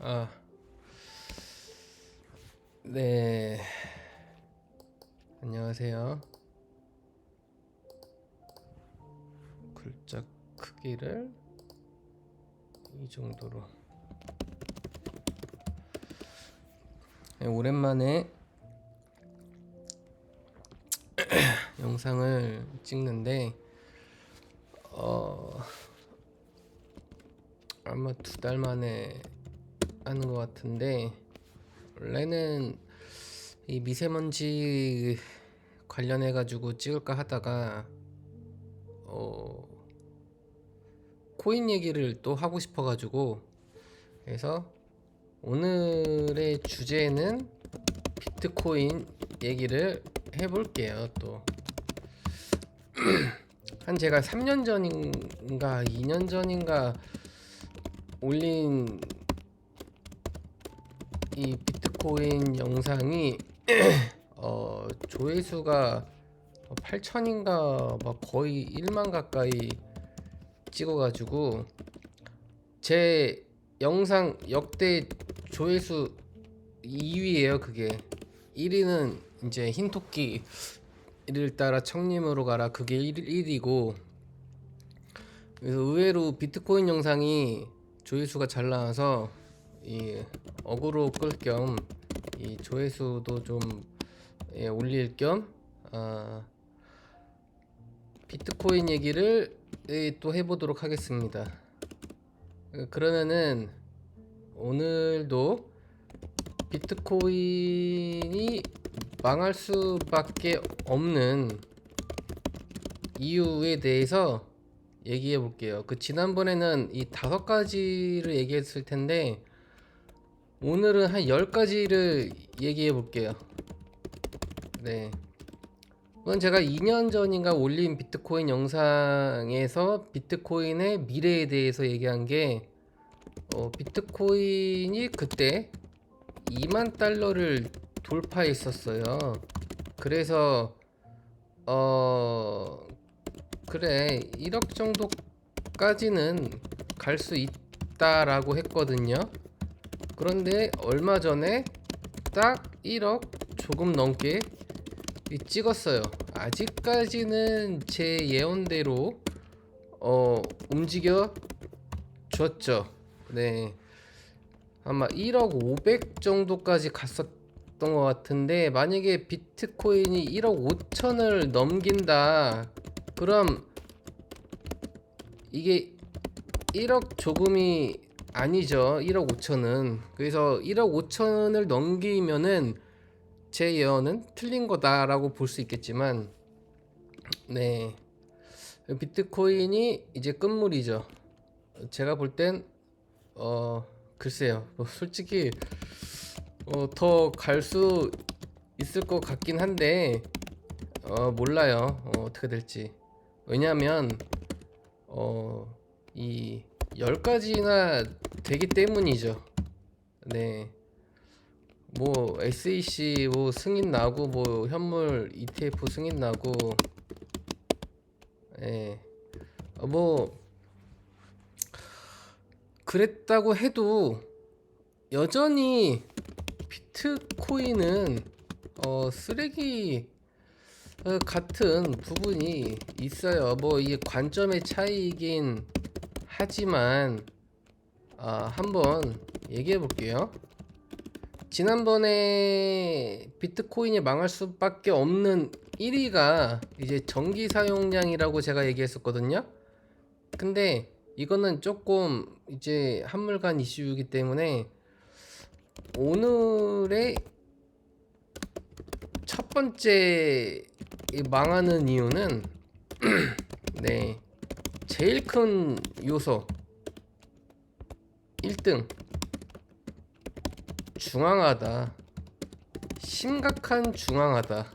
아, 네. 안녕하세요. 글자 크기를 이 정도로. 네, 오랜만에 영상을 찍는데, 아마 2달 만에 하는 것 같은데, 원래는 이 미세먼지 관련해가지고 찍을까 하다가, 코인 얘기를 또 하고 싶어가지고, 그래서 오늘의 주제는 비트코인 얘기를 해볼게요. 또 한 제가 3년 전인가 2년 전인가 올린 이 비트코인 영상이 조회수가 8천인가 막 거의 1만 가까이 찍어가지고 제 영상 역대 조회수 2위에요. 그게 1위는 이제 흰토끼 이를 따라 청림으로 가라, 그게 1위고, 그래서 의외로 비트코인 영상이 조회수가 잘 나와서 이 어그로 끌 겸 이 조회수도 좀 올릴 겸 비트코인 얘기를 또 해보도록 하겠습니다. 그러면은 오늘도 비트코인이 망할 수밖에 없는 이유에 대해서 얘기해 볼게요. 지난번에는 이 5가지를 얘기했을 텐데 오늘은 한 10가지를 얘기해 볼게요. 네. 그건 제가 2년 전인가 올린 비트코인 영상에서 비트코인의 미래에 대해서 얘기한 게 비트코인이 그때 2만 달러를 돌파했었어요. 그래서 그래 1억 정도까지는 갈 수 있다라고 했거든요. 그런데 얼마 전에 딱 1억 조금 넘게 찍었어요. 아직까지는 제 예언대로 움직여 줬죠. 네. 아마 1억 500 정도까지 갔었던 것 같은데, 만약에 비트코인이 1억 5천을 넘긴다 그럼 이게 1억 조금이 아니죠. 1억 5천은. 그래서 1억 5천을 넘기면은 제 예언은 틀린 거다라고 볼 수 있겠지만, 네, 비트코인이 이제 끝물이죠. 제가 볼 땐 글쎄요, 솔직히 더 갈 수 있을 것 같긴 한데 몰라요. 어떻게 될지. 왜냐하면 이 10가지나 되기 때문이죠. 네. 뭐 SEC 뭐 승인 나고, 뭐 현물 ETF 승인 나고, 예. 뭐 그랬다고 해도 여전히 비트코인은 쓰레기 같은 부분이 있어요. 뭐 이게 관점의 차이이긴 하지만 한번 얘기해 볼게요. 지난번에 비트코인이 망할 수밖에 없는 1위가 이제 전기 사용량이라고 제가 얘기했었거든요. 근데 이거는 조금 이제 한물간 이슈이기 때문에 오늘의 첫 번째 망하는 이유는 네, 제일 큰 요소 1등, 중앙하다. 심각한 중앙하다.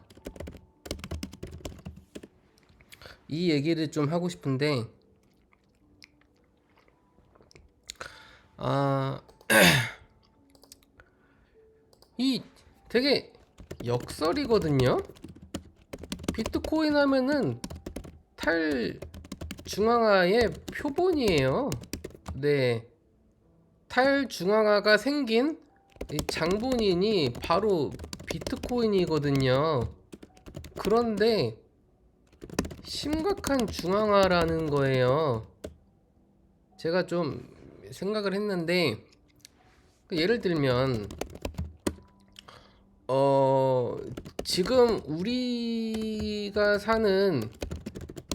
이 얘기를 좀 하고 싶은데, 이 되게 역설이거든요. 비트코인 하면은 탈중앙화의 표본이에요. 네. 탈중앙화가 생긴 이 장본인이 바로 비트코인이거든요. 그런데 심각한 중앙화라는 거예요. 제가 좀 생각을 했는데, 예를 들면 지금 우리가 사는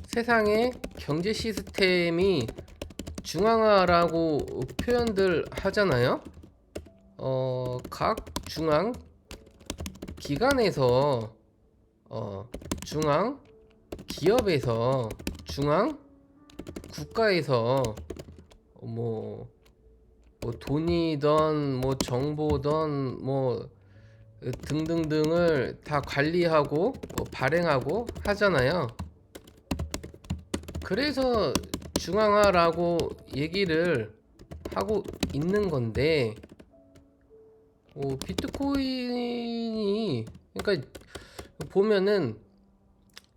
세상의 경제 시스템이 중앙화라고 표현들 하잖아요. 각 중앙 기관에서, 중앙 기업에서, 중앙 국가에서 뭐 돈이든 뭐 정보든 뭐 등등등을 다 관리하고 발행하고 하잖아요. 그래서 중앙화라고 얘기를 하고 있는 건데, 비트코인이, 그러니까 보면은,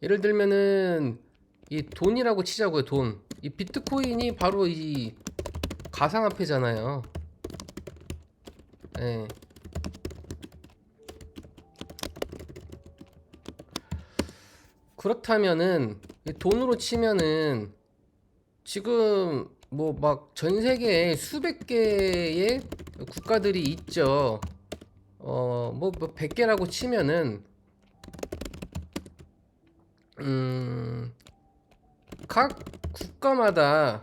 예를 들면은 이 돈이라고 치자고요. 돈. 이 비트코인이 바로 이 가상화폐잖아요. 예. 그렇다면은 이 돈으로 치면은 지금 뭐 막 전 세계에 수백 개의 국가들이 있죠. 뭐 100개라고 치면은 각 국가마다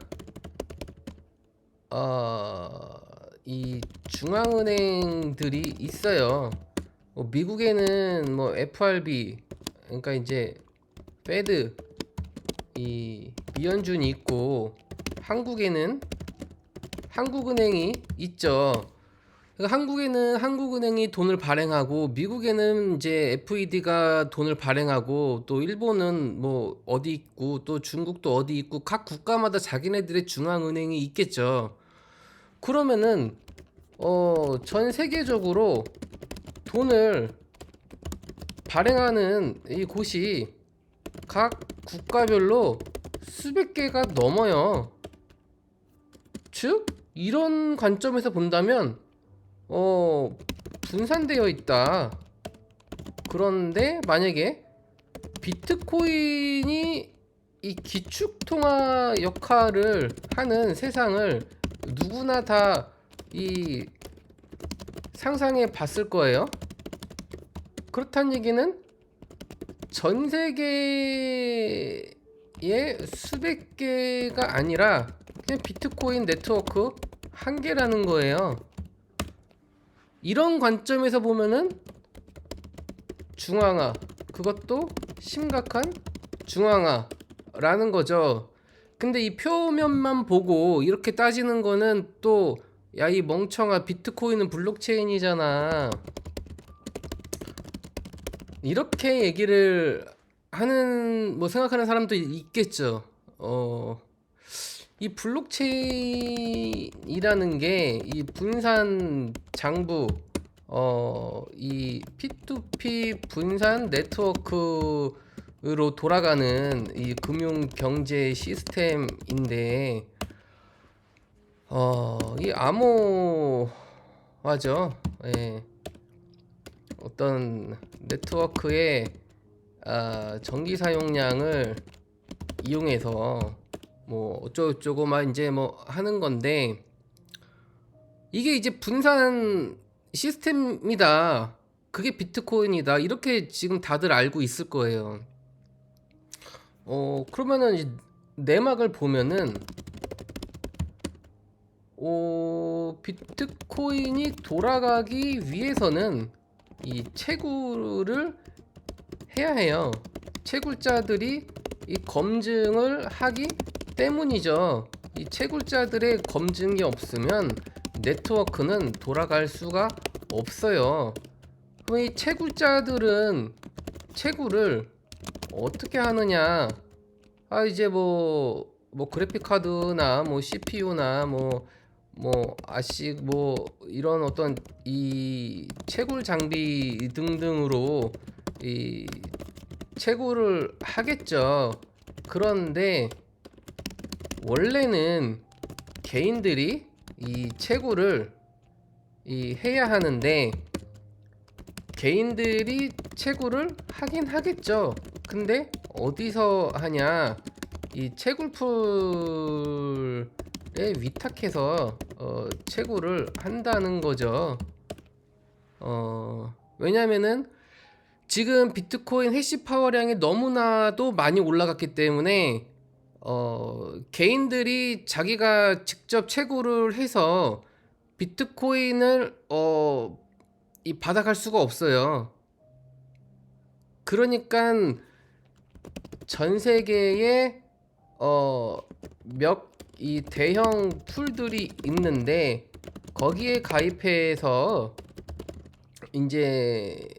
이 중앙은행들이 있어요. 미국에는 뭐 FRB, 그러니까 이제 페드, 이 미연준이 있고, 한국에는 한국은행이 있죠. 그러니까 한국에는 한국은행이 돈을 발행하고, 미국에는 이제 FED가 돈을 발행하고, 또 일본은 뭐 어디 있고, 또 중국도 어디 있고, 각 국가마다 자기네들의 중앙은행이 있겠죠. 그러면은 전 세계적으로 돈을 발행하는 이 곳이 각 국가별로 수백 개가 넘어요. 즉, 이런 관점에서 본다면 분산되어 있다. 그런데 만약에 비트코인이 이 기축통화 역할을 하는 세상을 누구나 다 이 상상해 봤을 거예요. 그렇다는 얘기는 전 세계의 수백 개가 아니라 그냥 비트코인 네트워크 한 개라는 거예요. 이런 관점에서 보면은 중앙화, 그것도 심각한 중앙화라는 거죠. 근데 이 표면만 보고 이렇게 따지는 거는 또, 야, 이 멍청아, 비트코인은 블록체인이잖아, 이렇게 얘기를 하는, 뭐 생각하는 사람도 있겠죠. 이 블록체인이라는 게 이 분산 장부, 이 P2P 분산 네트워크로 돌아가는 이 금융 경제 시스템인데, 이 암호화죠. 예. 어떤 네트워크의 전기 사용량을 이용해서 뭐 어쩌고저쩌고 막 이제 뭐 하는 건데, 이게 이제 분산 시스템이다, 그게 비트코인이다, 이렇게 지금 다들 알고 있을 거예요. 그러면은 이제 내막을 보면은 비트코인이 돌아가기 위해서는 이 채굴을 해야 해요. 채굴자들이 이 검증을 하기 때문이죠. 이 채굴자들의 검증이 없으면 네트워크는 돌아갈 수가 없어요. 그럼 이 채굴자들은 채굴을 어떻게 하느냐? 이제 뭐 그래픽 카드나 뭐 CPU나 뭐 아식 뭐 이런 어떤 이 채굴 장비 등등으로 이 채굴을 하겠죠. 그런데 원래는 개인들이 이 채굴을 해야 하는데, 개인들이 채굴을 하긴 하겠죠. 근데 어디서 하냐? 이 채굴풀에 위탁해서 채굴을 한다는 거죠. 왜냐면은 지금 비트코인 해시 파워량이 너무나도 많이 올라갔기 때문에 개인들이 자기가 직접 채굴을 해서 비트코인을 받아갈 수가 없어요. 그러니까 전 세계에 이 대형 풀들이 있는데, 거기에 가입해서 이제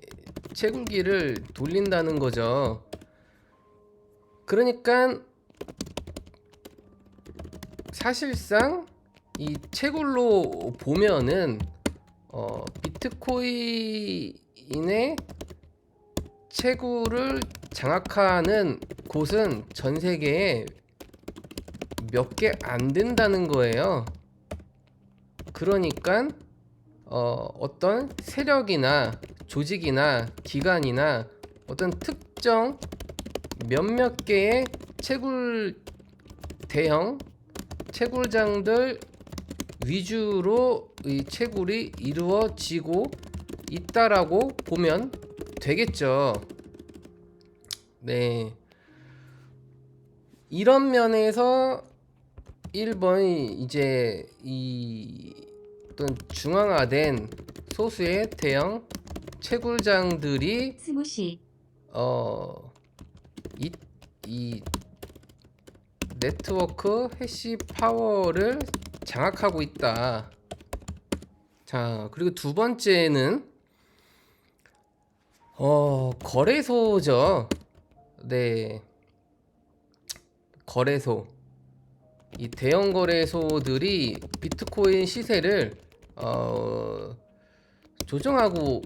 채굴기를 돌린다는 거죠. 그러니까 사실상 이 채굴로 보면은 비트코인의 채굴을 장악하는 곳은 전 세계에 몇 개 안 된다는 거예요. 그러니까 어떤 세력이나 조직이나 기관이나 어떤 특정 몇몇 개의 대형 채굴장들 위주로 이 채굴이 이루어지고 있다라고 보면 되겠죠. 네. 이런 면에서 1번이 이제 이 어떤 중앙화된 소수의 대형 채굴장들이 스무시 이 네트워크 해시 파워를 장악하고 있다. 자, 그리고 두 번째는 거래소죠. 네. 거래소. 이 대형 거래소들이 비트코인 시세를 조정하고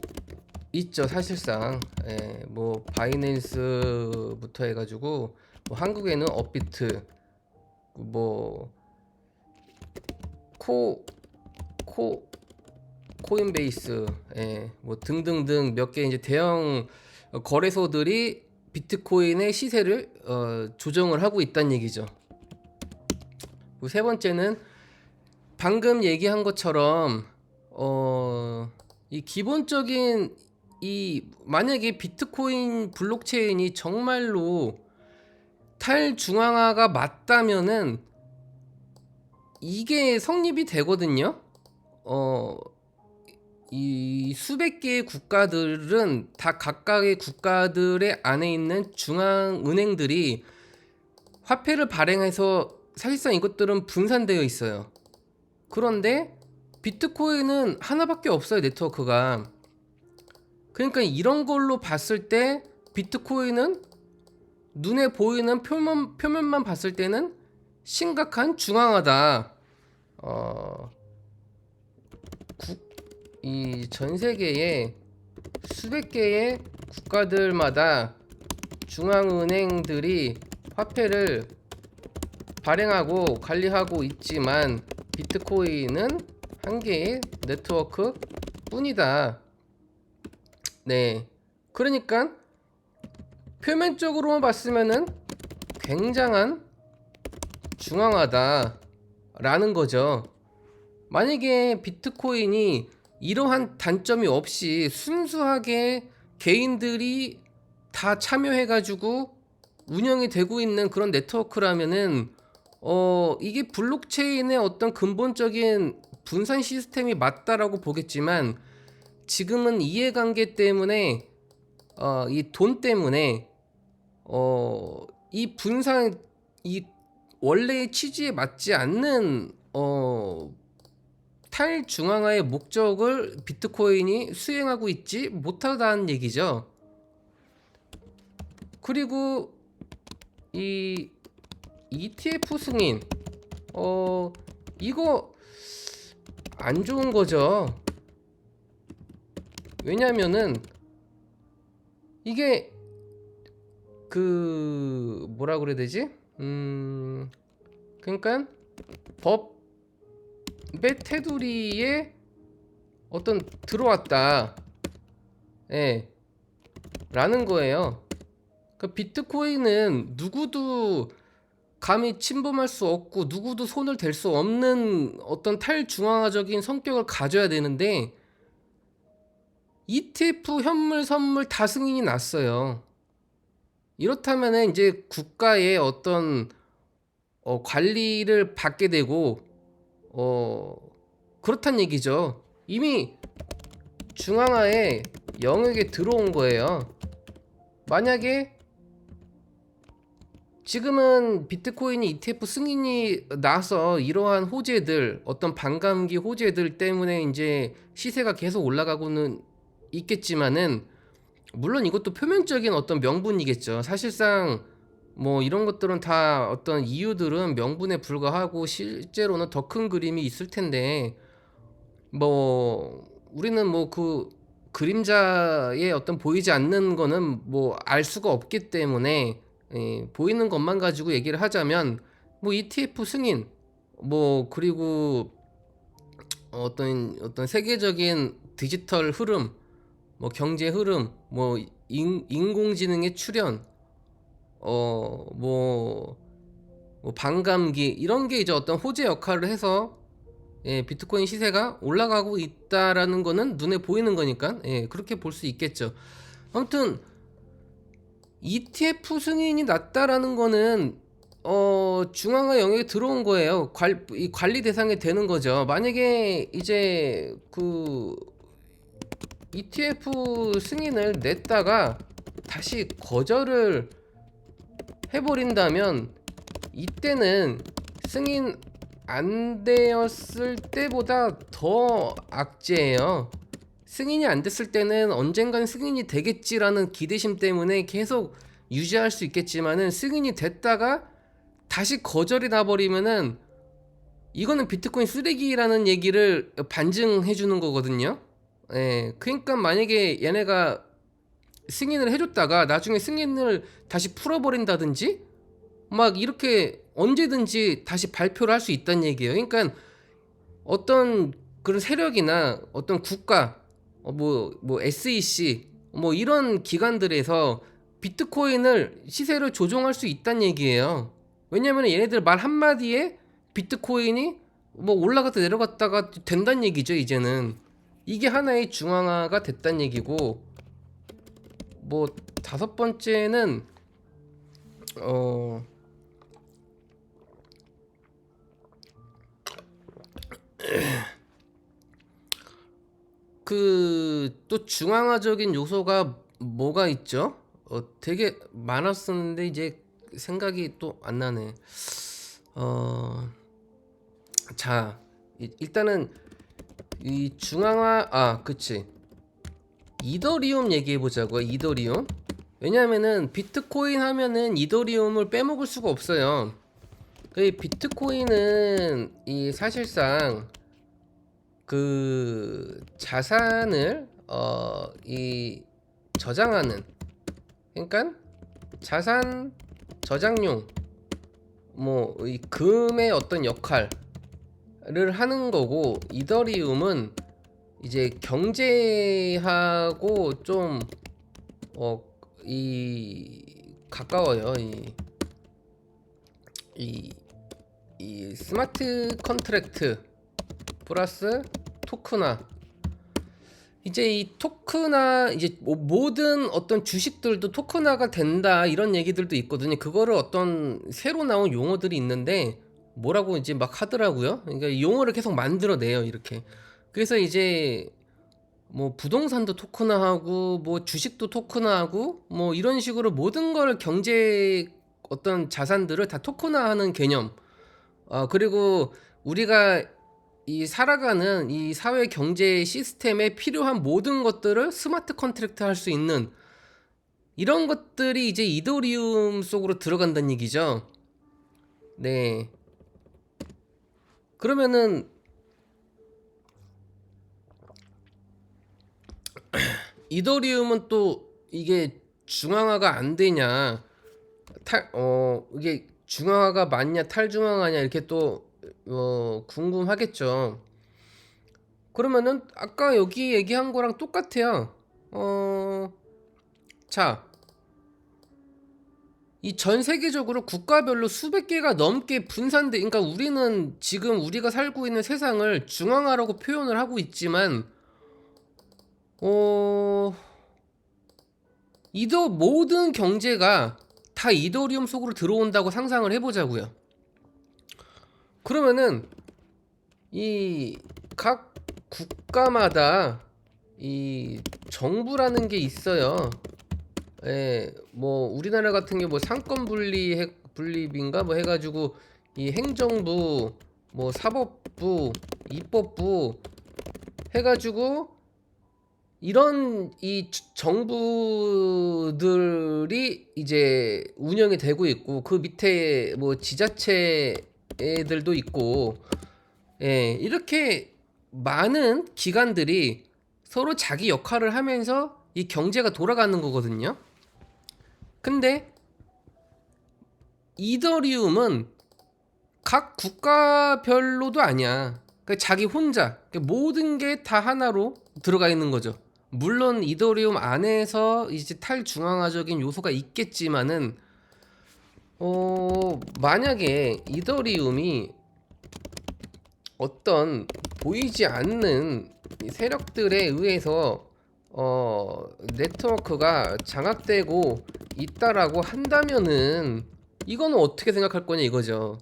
있죠, 사실상. 예, 뭐 바이낸스부터 해가지고 뭐 한국에는 업비트, 뭐 코인베이스, 예, 뭐 등등등 몇 개 이제 대형 거래소들이 비트코인의 시세를 조정을 하고 있다는 얘기죠. 그리고 세 번째는 방금 얘기한 것처럼 이 기본적인 만약에 비트코인 블록체인이 정말로 탈중앙화가 맞다면은 이게 성립이 되거든요. 이 수백 개의 국가들은 다 각각의 국가들의 안에 있는 중앙은행들이 화폐를 발행해서 사실상 이것들은 분산되어 있어요. 그런데 비트코인은 하나밖에 없어요, 네트워크가. 그러니까 이런 걸로 봤을 때 비트코인은 눈에 보이는 표면만 봤을 때는 심각한 중앙화다. 이 전 세계의 수백 개의 국가들마다 중앙은행들이 화폐를 발행하고 관리하고 있지만 비트코인은 한 개의 네트워크 뿐이다. 네. 그러니까 표면적으로만 봤으면은 굉장한 중앙화다라는 거죠. 만약에 비트코인이 이러한 단점이 없이 순수하게 개인들이 다 참여해가지고 운영이 되고 있는 그런 네트워크라면은 이게 블록체인의 어떤 근본적인 분산 시스템이 맞다라고 보겠지만, 지금은 이해관계 때문에 이 돈 때문에 이 분산 이 원래의 취지에 맞지 않는 탈중앙화의 목적을 비트코인이 수행하고 있지 못하다는 얘기죠. 그리고 이 ETF 승인 이거 안 좋은 거죠. 왜냐면은 이게 뭐라 그래야 되지? 그러니까 테두리에 어떤 들어왔다, 예, 라는 거예요. 그 비트코인은 누구도 감히 침범할 수 없고 누구도 손을 댈 수 없는 어떤 탈중앙화적인 성격을 가져야 되는데 ETF 현물 선물 다 승인이 났어요. 이렇다면 이제 국가의 어떤 관리를 받게 되고 어 그렇단 얘기죠. 이미 중앙화의 영역에 들어온 거예요. 만약에 지금은 비트코인이 ETF 승인이 나서 이러한 호재들, 어떤 반감기 호재들 때문에 이제 시세가 계속 올라가고는 있겠지만은, 물론 이것도 표면적인 어떤 명분이겠죠. 사실상 뭐 이런 것들은 다 어떤 이유들은 명분에 불과하고 실제로는 더 큰 그림이 있을 텐데, 뭐 우리는 뭐 그 그림자의 어떤 보이지 않는 거는 뭐 알 수가 없기 때문에, 보이는 것만 가지고 얘기를 하자면 뭐 ETF 승인, 뭐 그리고 어떤 세계적인 디지털 흐름, 뭐 경제 흐름, 뭐 인공지능의 출현, 뭐 반감기, 이런 게 이제 어떤 호재 역할을 해서 비트코인 시세가 올라가고 있다라는 거는 눈에 보이는 거니까, 그렇게 볼 수 있겠죠. 아무튼 ETF 승인이 낮다라는 거는 중앙화 영역에 들어온 거예요. 이 관리 대상이 되는 거죠. 만약에 이제 그 ETF 승인을 냈다가 다시 거절을 해버린다면, 이때는 승인 안 되었을 때보다 더 악재예요. 승인이 안 됐을 때는 언젠간 승인이 되겠지라는 기대심 때문에 계속 유지할 수 있겠지만은, 승인이 됐다가 다시 거절이 나버리면은 이거는 비트코인 쓰레기라는 얘기를 반증해 주는 거거든요. 그러니까 만약에 얘네가 승인을 해줬다가 나중에 승인을 다시 풀어버린다든지 막 이렇게 언제든지 다시 발표를 할 수 있다는 얘기예요. 그러니까 어떤 그런 세력이나 어떤 국가, 뭐 SEC 뭐 이런 기관들에서 비트코인을 시세를 조종할 수 있다는 얘기예요. 왜냐면 얘네들 말 한마디에 비트코인이 뭐 올라갔다 내려갔다가 된다는 얘기죠. 이제는 이게 하나의 중앙화가 됐다는 얘기고, 뭐 다섯 번째는 그 또 중앙화적인 요소가 뭐가 있죠? 되게 많았었는데 이제 생각이 또 안 나네. 자, 일단은 이 중앙화, 그치. 이더리움 얘기해 보자고요. 이더리움. 왜냐하면은 비트코인 하면은 이더리움을 빼먹을 수가 없어요. 그 비트코인은 이 사실상 그 자산을 이 저장하는, 그러니까 자산 저장용, 뭐 이 금의 어떤 역할을 하는 거고, 이더리움은 이제 경제하고 좀 가까워요. 이 스마트 컨트랙트 플러스 토큰화. 이제 이 토큰화, 이제 모든 어떤 주식들도 토큰화가 된다, 이런 얘기들도 있거든요. 그거를 어떤 새로 나온 용어들이 있는데 뭐라고 이제 막 하더라고요. 그러니까 용어를 계속 만들어내요, 이렇게. 그래서 이제 뭐 부동산도 토큰화하고 뭐 주식도 토큰화하고 뭐 이런 식으로 모든 걸, 경제 어떤 자산들을 다 토큰화하는 개념. 그리고 우리가 이 살아가는 이 사회 경제 시스템에 필요한 모든 것들을 스마트 컨트랙트 할 수 있는 이런 것들이 이제 이더리움 속으로 들어간다는 얘기죠. 네. 그러면은 이더리움은 또 이게 중앙화가 안 되냐, 이게 중앙화가 맞냐 탈중앙화냐, 이렇게 또 궁금하겠죠. 그러면은 아까 여기 얘기한 거랑 똑같아요. 자, 이 전 세계적으로 국가별로 수백 개가 넘게 분산돼, 그러니까 우리는 지금 우리가 살고 있는 세상을 중앙화라고 표현을 하고 있지만, 어, 모든 경제가 다 이더리움 속으로 들어온다고 상상을 해보자고요. 그러면은 이 각 국가마다 이 정부라는 게 있어요. 예, 뭐 우리나라 같은 게 뭐 상권 분립인가 뭐 해가지고 이 행정부, 뭐 사법부, 입법부 해가지고 이런 이 정부들이 이제 운영이 되고 있고 그 밑에 뭐 지자체 애들도 있고, 예, 이렇게 많은 기관들이 서로 자기 역할을 하면서 이 경제가 돌아가는 거거든요. 근데 이더리움은 각 국가별로도 아니야. 그러니까 자기 혼자 그러니까 모든 게 다 하나로 들어가 있는 거죠. 물론 이더리움 안에서 이제 탈중앙화적인 요소가 있겠지만은 만약에 이더리움이 어떤 보이지 않는 세력들에 의해서 네트워크가 장악되고 있다라고 한다면은 이거는 어떻게 생각할 거냐 이거죠.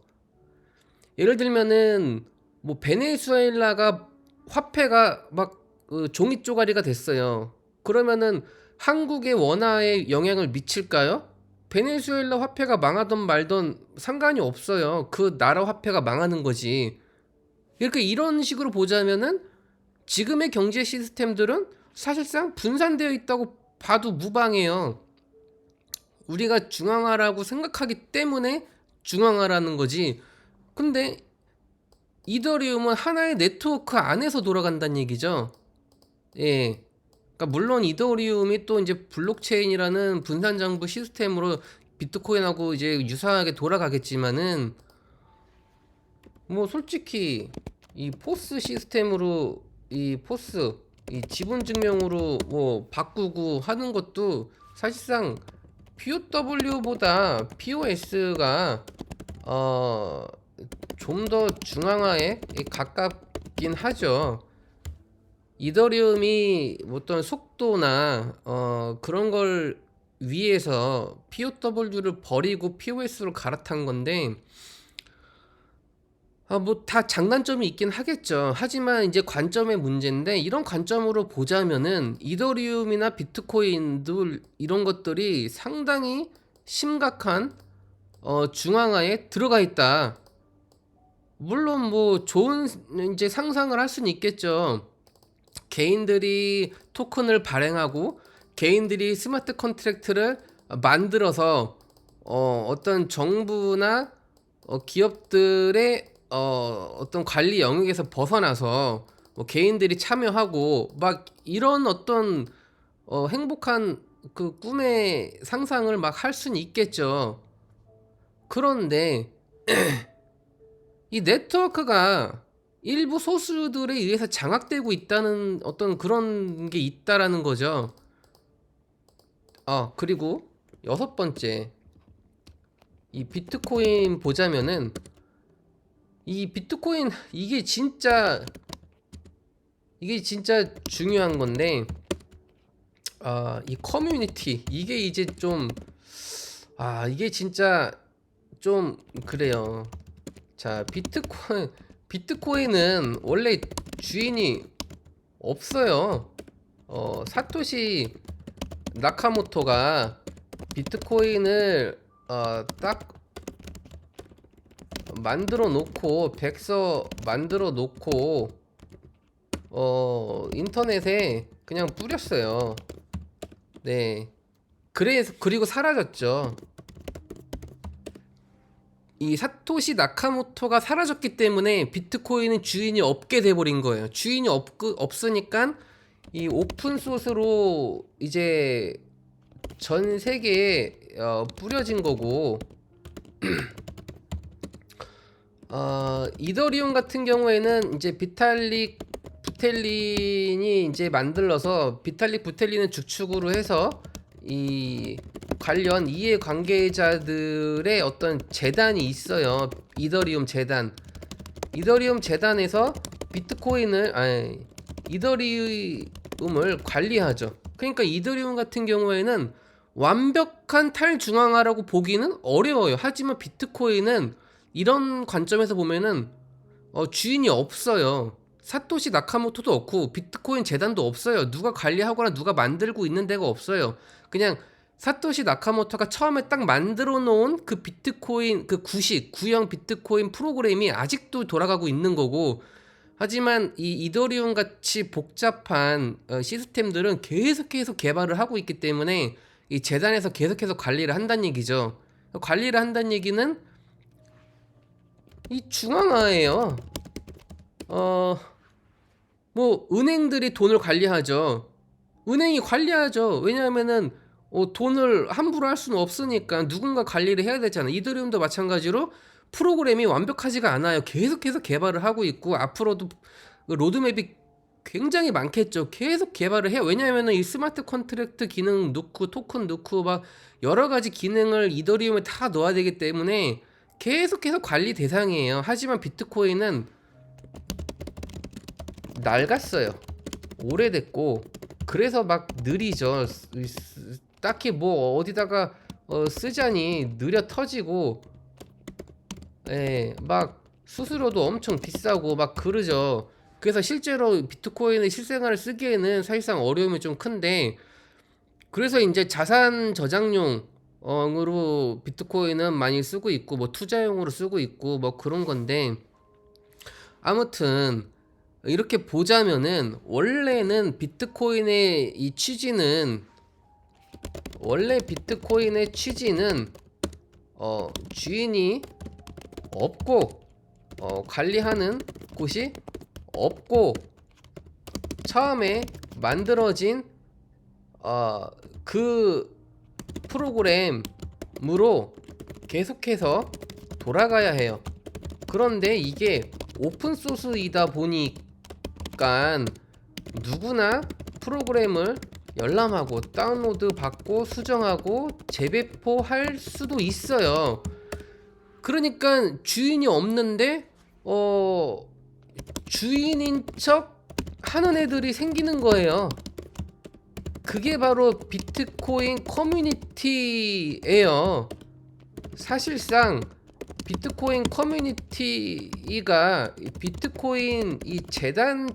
예를 들면은 뭐 베네수엘라가 화폐가 막 종이 쪼가리가 됐어요. 그러면은 한국의 원화에 영향을 미칠까요? 베네수엘라 화폐가 망하던 말던 상관이 없어요. 그 나라 화폐가 망하는 거지. 이렇게 이런 식으로 보자면은 지금의 경제 시스템들은 사실상 분산되어 있다고 봐도 무방해요. 우리가 중앙화라고 생각하기 때문에 중앙화라는 거지. 근데 이더리움은 하나의 네트워크 안에서 돌아간다는 얘기죠. 예. 그러니까 물론 이더리움이 또 이제 블록체인이라는 분산 정부 시스템으로 비트코인하고 이제 유사하게 돌아가겠지만은 뭐 솔직히 이 포스 시스템으로 이 포스 이 지분 증명으로 뭐 바꾸고 하는 것도 사실상 POW보다 POS가 좀 더 중앙화에 가깝긴 하죠. 이더리움이 어떤 속도나 그런 걸 위해서 POW를 버리고 POS로 갈아탄 건데 뭐 다 장단점이 있긴 하겠죠. 하지만 이제 관점의 문제인데 이런 관점으로 보자면은 이더리움이나 비트코인들 이런 것들이 상당히 심각한 중앙화에 들어가 있다. 물론 뭐 좋은 이제 상상을 할 수는 있겠죠. 개인들이 토큰을 발행하고 개인들이 스마트 컨트랙트를 만들어서 어떤 정부나 기업들의 어떤 관리 영역에서 벗어나서 뭐 개인들이 참여하고 막 이런 어떤 행복한 그 꿈의 상상을 막 할 수는 있겠죠. 그런데 이 네트워크가 일부 소수들에 의해서 장악되고 있다는 어떤 그런 게 있다라는 거죠. 그리고 여섯 번째, 이 비트코인 보자면은 이 비트코인 이게 진짜 중요한 건데 이 커뮤니티 이게 이제 좀 이게 진짜 좀 그래요. 자, 비트코인은 원래 주인이 없어요. 사토시 나카모토가 비트코인을 딱 만들어 놓고 백서 만들어 놓고 인터넷에 그냥 뿌렸어요. 네. 그리고 사라졌죠. 이 사토시 나카모토가 사라졌기 때문에 비트코인은 주인이 없게 돼버린 거예요. 주인이 없으니까 이 오픈 소스로 이제 전 세계에 뿌려진 거고 이더리움 같은 경우에는 이제 비탈릭 부텔린이 이제 만들어서 비탈릭 부텔린을 주축으로 해서 이 관련 이해 관계자들의 어떤 재단이 있어요. 이더리움 재단. 이더리움 재단에서 이더리움을 관리하죠. 그러니까 이더리움 같은 경우에는 완벽한 탈중앙화라고 보기는 어려워요. 하지만 비트코인은 이런 관점에서 보면은 주인이 없어요. 사토시 나카모토도 없고 비트코인 재단도 없어요. 누가 관리하거나 누가 만들고 있는 데가 없어요. 그냥 사토시 나카모토가 처음에 딱 만들어 놓은 그 비트코인 그 구형 비트코인 프로그램이 아직도 돌아가고 있는 거고, 하지만 이 이더리움 같이 복잡한 시스템들은 계속해서 개발을 하고 있기 때문에 이 재단에서 계속해서 관리를 한다는 얘기죠. 관리를 한다는 얘기는 이 중앙화예요. 뭐 은행들이 돈을 관리하죠. 은행이 관리하죠. 왜냐하면은 돈을 함부로 할 수는 없으니까 누군가 관리를 해야 되잖아. 이더리움도 마찬가지로 프로그램이 완벽하지가 않아요. 계속해서 개발을 하고 있고 앞으로도 그 로드맵이 굉장히 많겠죠. 계속 개발을 해요. 왜냐하면은 이 스마트 컨트랙트 기능 넣고 토큰 넣고 막 여러 가지 기능을 이더리움에 다 넣어야 되기 때문에 계속해서 관리 대상이에요. 하지만 비트코인은 낡았어요. 오래됐고 그래서 막 느리죠. 딱히 뭐 어디다가 쓰자니 느려 터지고, 막 수수료도 엄청 비싸고 막 그러죠. 그래서 실제로 비트코인의 실생활을 쓰기에는 사실상 어려움이 좀 큰데, 그래서 이제 자산 저장용으로 비트코인은 많이 쓰고 있고 뭐 투자용으로 쓰고 있고 뭐 그런 건데, 아무튼 이렇게 보자면은 원래 비트코인의 취지는 주인이 없고 관리하는 곳이 없고 처음에 만들어진 그 프로그램으로 계속해서 돌아가야 해요. 그런데 이게 오픈소스이다 보니까 누구나 프로그램을 열람하고 다운로드 받고 수정하고 재배포할 수도 있어요. 그러니까 주인이 없는데 주인인 척 하는 애들이 생기는 거예요. 그게 바로 비트코인 커뮤니티예요. 사실상 비트코인 커뮤니티가 비트코인 이 재단처럼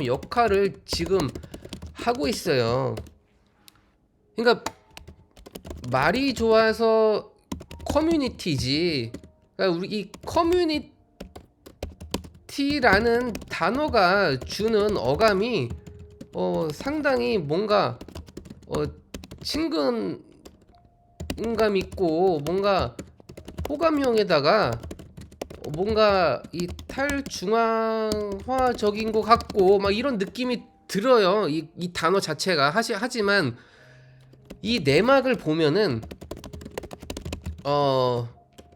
역할을 지금 하고 있어요. 그러니까 말이 좋아서 커뮤니티지. 그러니까 우리 이 커뮤니티라는 단어가 주는 어감이 상당히 뭔가 친근감 있고 뭔가 호감형에다가 뭔가 이 탈중앙화적인 것 같고 막 이런 느낌이 들어요. 이 단어 자체가 하지만 이 내막을 보면은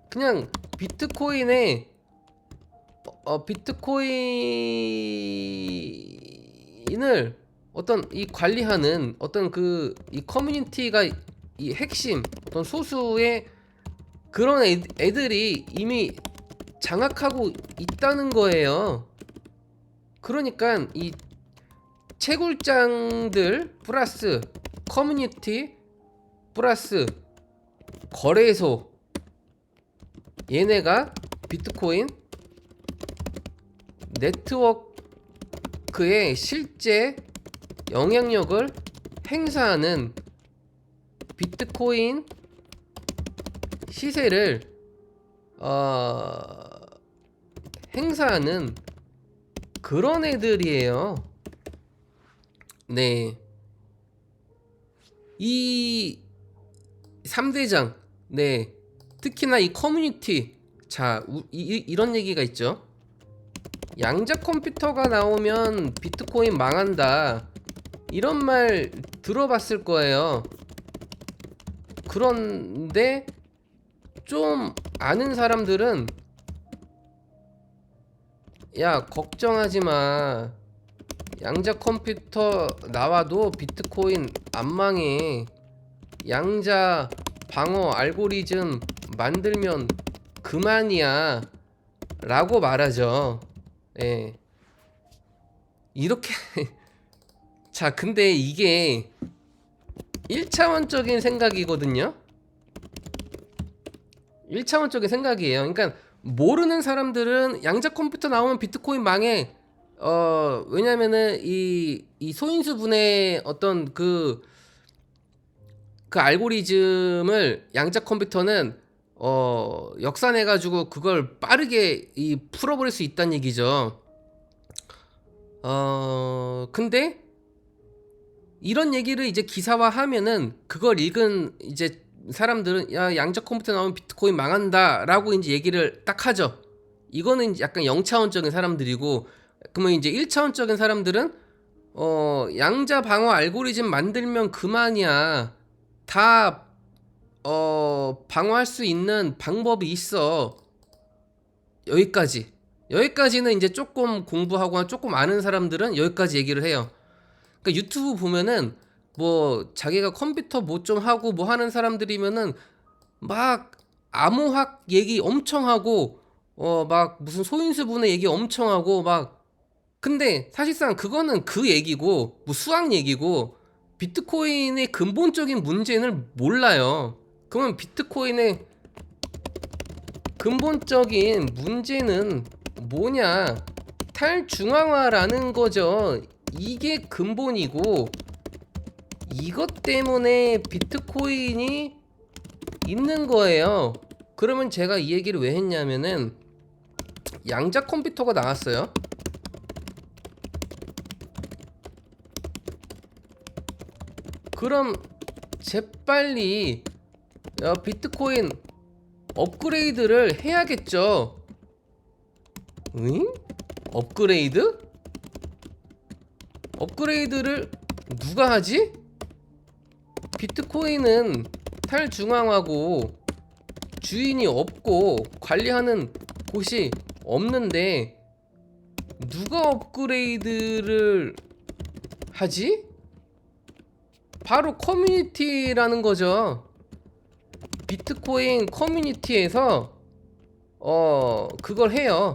그냥 비트코인을 어떤 이 관리하는 어떤 그 이 커뮤니티가 이 핵심 어떤 소수의 그런 애들이 이미 장악하고 있다는 거예요. 그러니까 이 채굴장들 플러스 커뮤니티 플러스 거래소, 얘네가 비트코인 네트워크에 실제 영향력을 행사하는, 비트코인 시세를 행사하는 그런 애들이에요. 네. 이 3대장, 네. 특히나 이 커뮤니티, 자, 이런 얘기가 있죠. 양자 컴퓨터가 나오면 비트코인 망한다. 이런 말 들어봤을 거예요. 그런데 좀 아는 사람들은 야, 걱정하지 마. 양자 컴퓨터 나와도 비트코인 안 망해. 양자 방어 알고리즘 만들면 그만이야 라고 말하죠. 예. 이렇게 자, 근데 이게 1차원적인 생각이거든요. 1차원적인 생각이에요. 그러니까 모르는 사람들은 양자 컴퓨터 나오면 비트코인 망해. 왜냐면은 이 소인수 분의 어떤 그 알고리즘을 양자 컴퓨터는 역산해 가지고 그걸 빠르게 풀어버릴 수 있다는 얘기죠. 근데 이런 얘기를 이제 기사화하면은 그걸 읽은 이제 사람들은 야, 양자 컴퓨터 나오면 비트코인 망한다라고 이제 얘기를 딱 하죠. 이거는 이제 약간 0차원적인 사람들이고, 그러면 이제 1차원적인 사람들은 양자 방어 알고리즘 만들면 그만이야. 다 방어할 수 있는 방법이 있어. 여기까지. 여기까지는 이제 조금 공부하거나 조금 아는 사람들은 여기까지 얘기를 해요. 그러니까 유튜브 보면은 뭐 자기가 컴퓨터 뭐 좀 하고 뭐 하는 사람들이면은 막 암호학 얘기 엄청 하고 막 무슨 소인수분해 얘기 엄청 하고 막, 근데 사실상 그거는 그 얘기고 뭐 수학 얘기고 비트코인의 근본적인 문제는 몰라요. 그러면 비트코인의 근본적인 문제는 뭐냐? 탈중앙화라는 거죠. 이게 근본이고, 이것 때문에 비트코인이 있는 거예요. 그러면 제가 이 얘기를 왜 했냐면은 양자 컴퓨터가 나왔어요. 그럼 재빨리 비트코인 업그레이드를 해야겠죠. 응? 업그레이드? 업그레이드를 누가 하지? 비트코인은 탈중앙화고 주인이 없고 관리하는 곳이 없는데 누가 업그레이드를 하지? 바로 커뮤니티라는 거죠. 비트코인 커뮤니티에서 그걸 해요.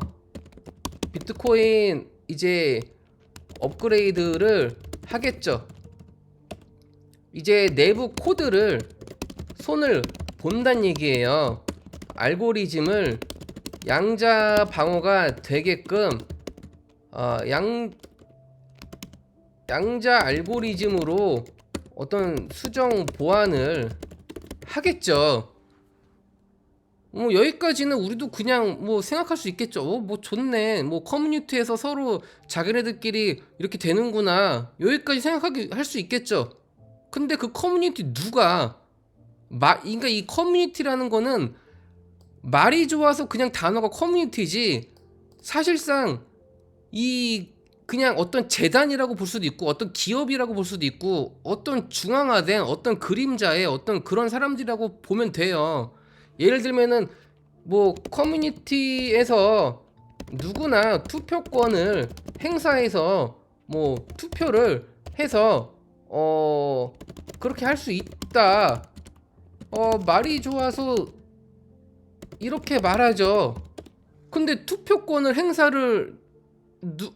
비트코인 이제 업그레이드를 하겠죠. 이제 내부 코드를 손을 본다는 얘기예요. 알고리즘을 양자 방어가 되게끔 양자 알고리즘으로 어떤 수정 보완을 하겠죠. 뭐 여기까지는 우리도 그냥 뭐 생각할 수 있겠죠. 뭐 좋네. 뭐 커뮤니티에서 서로 자기네들끼리 이렇게 되는구나. 여기까지 생각하기 할 수 있겠죠. 근데 그 커뮤니티 누가 그러니까 이 커뮤니티라는 거는 말이 좋아서 그냥 단어가 커뮤니티지, 사실상 이 그냥 어떤 재단이라고 볼 수도 있고 어떤 기업이라고 볼 수도 있고 어떤 중앙화된 어떤 그림자의 어떤 그런 사람들이라고 보면 돼요. 예를 들면은 뭐 커뮤니티에서 누구나 투표권을 행사해서 뭐 투표를 해서 그렇게 할 수 있다. 말이 좋아서 이렇게 말하죠. 근데 투표권을 행사를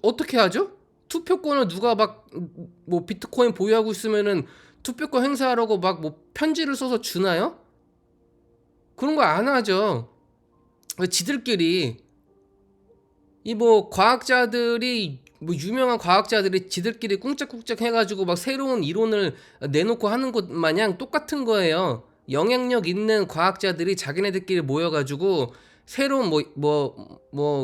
어떻게 하죠? 투표권을 누가 막 뭐 비트코인 보유하고 있으면은 투표권 행사하라고 막 뭐 편지를 써서 주나요? 그런 거 안 하죠. 지들끼리 이 뭐 과학자들이 뭐 유명한 과학자들이 지들끼리 꿍짝꿍짝 해가지고 막 새로운 이론을 내놓고 하는 것 마냥 똑같은 거예요. 영향력 있는 과학자들이 자기네들끼리 모여가지고 새로운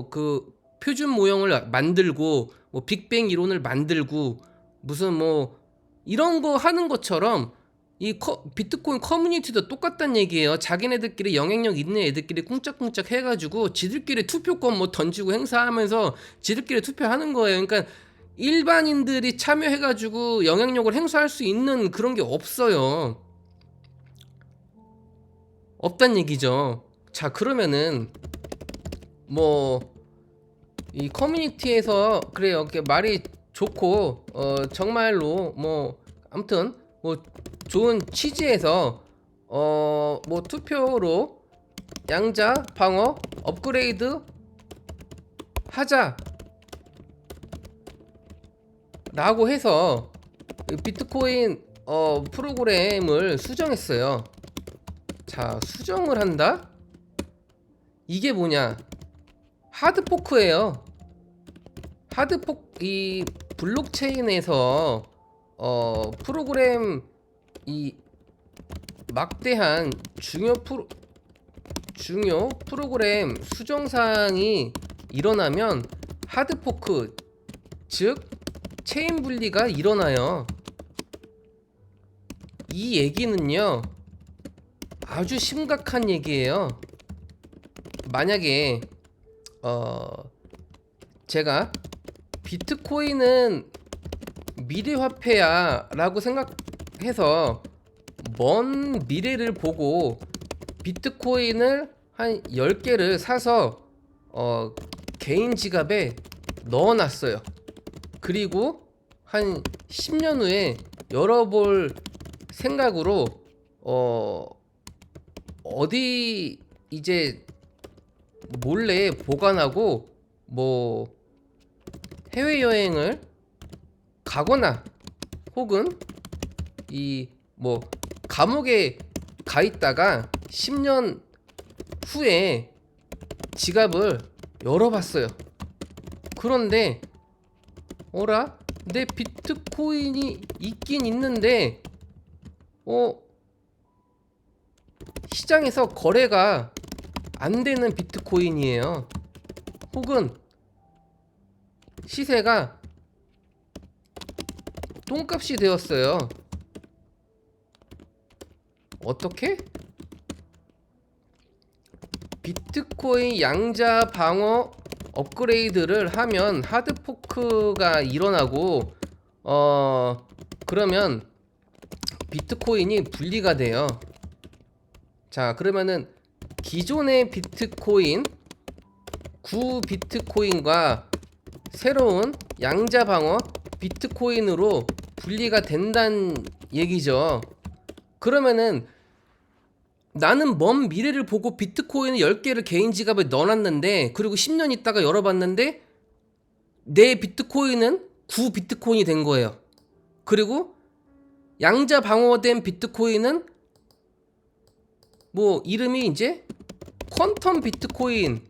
그 표준 모형을 만들고 뭐 빅뱅 이론을 만들고 무슨 뭐 이런 거 하는 것처럼 이 비트코인 커뮤니티도 똑같단 얘기예요. 자기네들끼리 영향력 있는 애들끼리 꿍짝꿍짝 해가지고 지들끼리 투표권 뭐 던지고 행사하면서 지들끼리 투표하는 거예요. 그러니까 일반인들이 참여해가지고 영향력을 행사할 수 있는 그런 게 없어요. 없단 얘기죠. 자, 그러면은 뭐 이 커뮤니티에서 그래요. 이렇게 말이 좋고 정말로 뭐 아무튼 뭐 좋은 취지에서 뭐 투표로 양자 방어 업그레이드 하자라고 해서 비트코인 프로그램을 수정했어요. 자, 수정을 한다? 이게 뭐냐? 하드포크예요. 이 블록체인에서 프로그램 이 막대한 중요 프로그램 수정 사항이 일어나면 하드포크, 즉 체인 분리가 일어나요. 이 얘기는요, 아주 심각한 얘기예요. 만약에 제가 비트코인은 미래화폐야 라고 생각해서 먼 미래를 보고 비트코인을 한 10개를 사서 개인 지갑에 넣어놨어요. 그리고 한 10년 후에 열어볼 생각으로 어디 이제 몰래 보관하고 뭐 해외여행을 가거나 혹은 이 뭐 감옥에 가 있다가 10년 후에 지갑을 열어봤어요. 그런데 어라? 내 비트코인이 있긴 있는데 시장에서 거래가 안 되는 비트코인이에요. 혹은 시세가 똥값이 되었어요. 어떻게? 비트코인 양자 방어 업그레이드를 하면 하드포크가 일어나고 그러면 비트코인이 분리가 돼요. 자, 그러면은 기존의 비트코인 구 비트코인과 새로운 양자 방어 비트코인으로 분리가 된다는 얘기죠. 그러면은 나는 먼 미래를 보고 비트코인 10개를 개인 지갑에 넣어놨는데, 그리고 10년 있다가 열어봤는데 내 비트코인은 9 비트코인이 된 거예요. 그리고 양자 방어된 비트코인은 뭐 이름이 이제 퀀텀 비트코인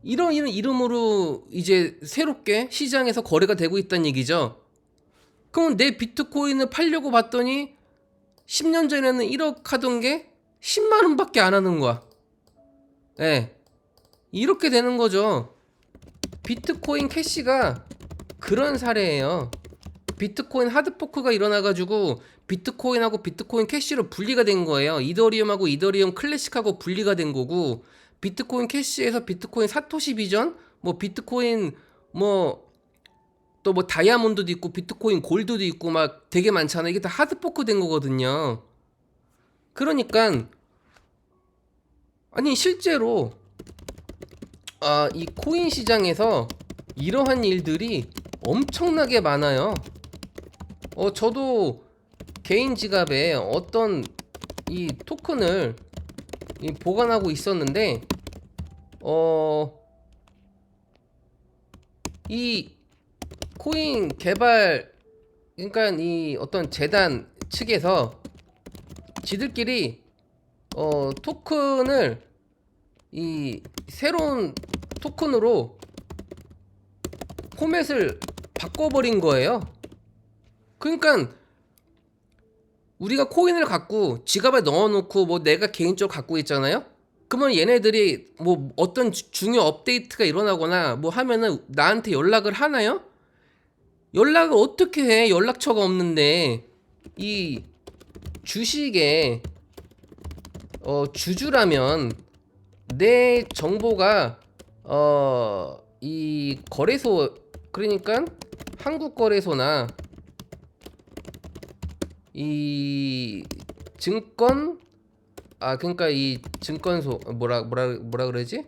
이런 이름으로 이제 새롭게 시장에서 거래가 되고 있다는 얘기죠. 그럼 내 비트코인을 팔려고 봤더니 10년 전에는 1억 하던 게 10만 원밖에 안 하는 거야. 예. 이렇게 되는 거죠. 비트코인 캐시가 그런 사례예요. 비트코인 하드포크가 일어나가지고 비트코인하고 비트코인 캐시로 분리가 된 거예요. 이더리움하고 이더리움 클래식하고 분리가 된 거고, 비트코인 캐시에서 비트코인 사토시 비전, 뭐 비트코인 뭐 또 뭐 다이아몬드도 있고 비트코인 골드도 있고 막 되게 많잖아. 이게 다 하드포크 된 거거든요. 그러니까 아니 실제로 이 코인 시장에서 이러한 일들이 엄청나게 많아요. 저도 개인 지갑에 어떤 이 토큰을 보관하고 있었는데 이 코인 개발, 그러니까 이 어떤 재단 측에서 지들끼리 토큰을 이 새로운 토큰으로 포맷을 바꿔버린 거예요. 그러니까 우리가 코인을 갖고 지갑에 넣어놓고 뭐 내가 개인적으로 갖고 있잖아요. 그러면 얘네들이 뭐 어떤 중요 업데이트가 일어나거나 뭐 하면은 나한테 연락을 하나요? 연락을 어떻게 해? 연락처가 없는데. 이 주식에 주주라면 내 정보가 이 거래소, 그러니까 한국거래소나 이 증권, 그러니까 이 증권소 뭐라 그러지?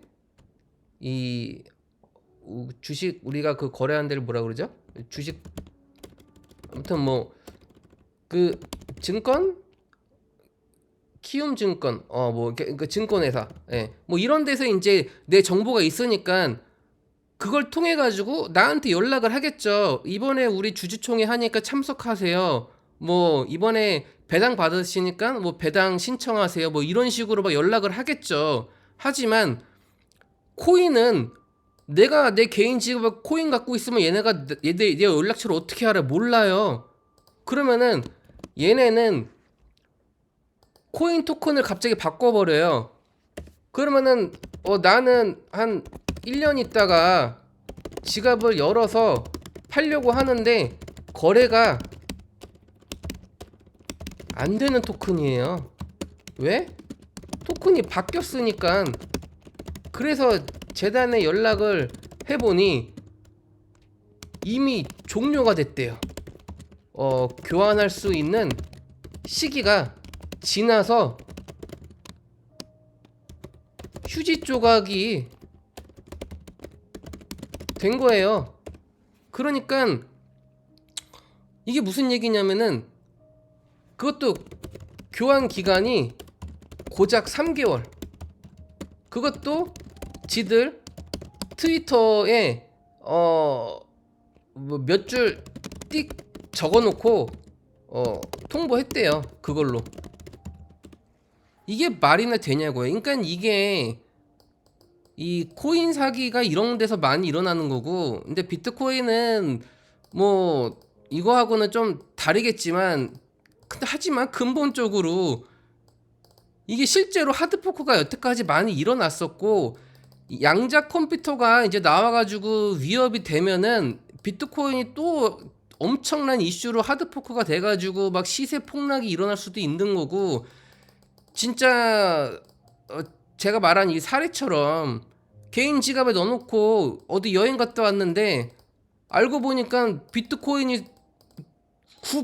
이 주식 우리가 그 거래하는 데를 뭐라 그러죠? 주식 아무튼 뭐 그 증권 키움증권 뭐 그 증권회사 뭐 이런 데서 이제 내 정보가 있으니까 그걸 통해 가지고 나한테 연락을 하겠죠. 이번에 우리 주주총회 하니까 참석하세요. 뭐 이번에 배당 받으시니까 뭐 배당 신청하세요. 뭐 이런 식으로 막 연락을 하겠죠. 하지만 코인은 내가 내 개인 직업에 코인 갖고 있으면 얘네가 내 연락처를 어떻게 알아? 몰라요. 그러면은 얘네는 코인 토큰을 갑자기 바꿔버려요. 그러면은 나는 한 1년 있다가 지갑을 열어서 팔려고 하는데 거래가 안 되는 토큰이에요. 왜? 토큰이 바뀌었으니까. 그래서 재단에 연락을 해보니 이미 종료가 됐대요. 교환할 수 있는 시기가 지나서 휴지 조각이 된 거예요. 그러니까 이게 무슨 얘기냐면은 그것도 교환 기간이 고작 3개월. 그것도 지들 트위터에 뭐 몇 줄 띡 적어놓고 통보했대요. 그걸로. 이게 말이나 되냐고요. 그러니까 이게 이 코인 사기가 이런 데서 많이 일어나는 거고, 근데 비트코인은 뭐 이거하고는 좀 다르겠지만, 근데 하지만 근본적으로 이게 실제로 하드포크가 여태까지 많이 일어났었고, 양자 컴퓨터가 이제 나와가지고 위협이 되면은 비트코인이 또 엄청난 이슈로 하드포크가 돼가지고 막 시세 폭락이 일어날 수도 있는 거고, 진짜 제가 말한 이 사례처럼 개인 지갑에 넣어놓고 어디 여행 갔다 왔는데 알고 보니까 비트코인이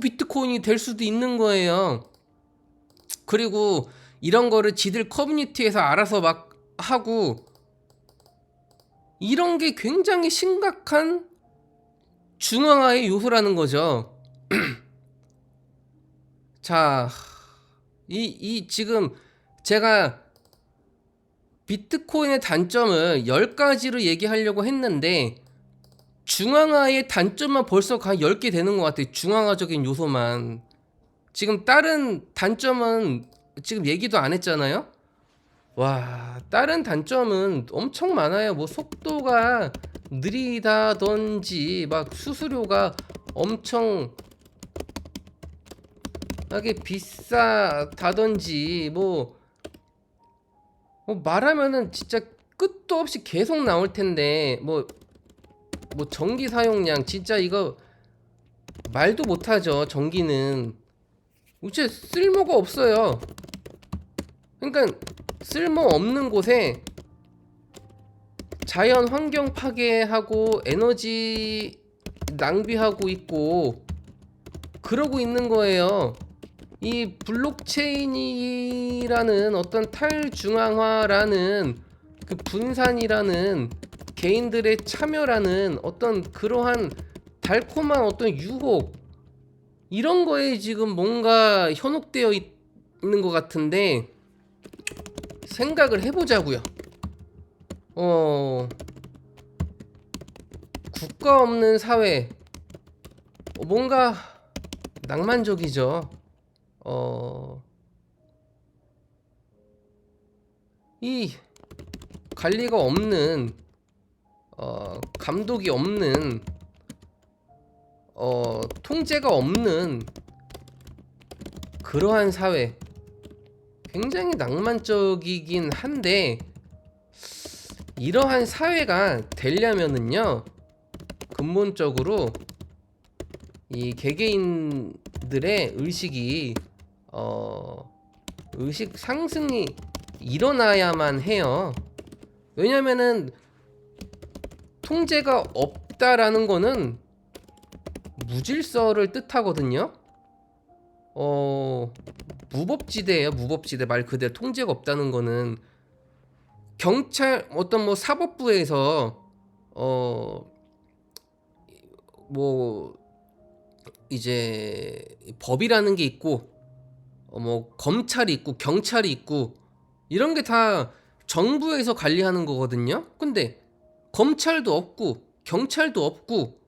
비트코인이 될 수도 있는 거예요. 그리고 이런 거를 지들 커뮤니티에서 알아서 막 하고, 이런 게 굉장히 심각한 중앙화의 요소라는 거죠. 자, 지금 제가 비트코인의 단점을 10가지로 얘기하려고 했는데 중앙화의 단점만 벌써 한 10개 되는 것 같아요. 중앙화적인 요소만. 지금 다른 단점은 지금 얘기도 안 했잖아요. 와, 다른 단점은 엄청 많아요. 뭐 속도가 느리다든지 막 수수료가 엄청나게 비싸다든지 뭐 말하면은 진짜 끝도 없이 계속 나올 텐데 뭐 전기 사용량 진짜 이거 말도 못하죠. 전기는 진짜 쓸모가 없어요. 그러니까 쓸모 없는 곳에 자연 환경 파괴하고 에너지 낭비하고 있고 그러고 있는 거예요. 이 블록체인이라는 어떤 탈중앙화라는 그 분산이라는 개인들의 참여라는 어떤 그러한 달콤한 어떤 유혹, 이런 거에 지금 뭔가 현혹되어 있는 것 같은데 생각을 해보자고요. 국가 없는 사회, 뭔가 낭만적이죠. 이 관리가 없는, 감독이 없는, 통제가 없는 그러한 사회, 굉장히 낭만적이긴 한데, 이러한 사회가 되려면은요, 근본적으로 이 개개인들의 의식이 의식 상승이 일어나야만 해요. 왜냐면은 통제가 없다라는 거는 무질서를 뜻하거든요. 무법지대예요. 무법지대. 말 그대로 통제가 없다는 거는 경찰 어떤 뭐 사법부에서 뭐 이제 법이라는 게 있고 뭐 검찰이 있고 경찰이 있고 이런 게 다 정부에서 관리하는 거거든요. 근데 검찰도 없고 경찰도 없고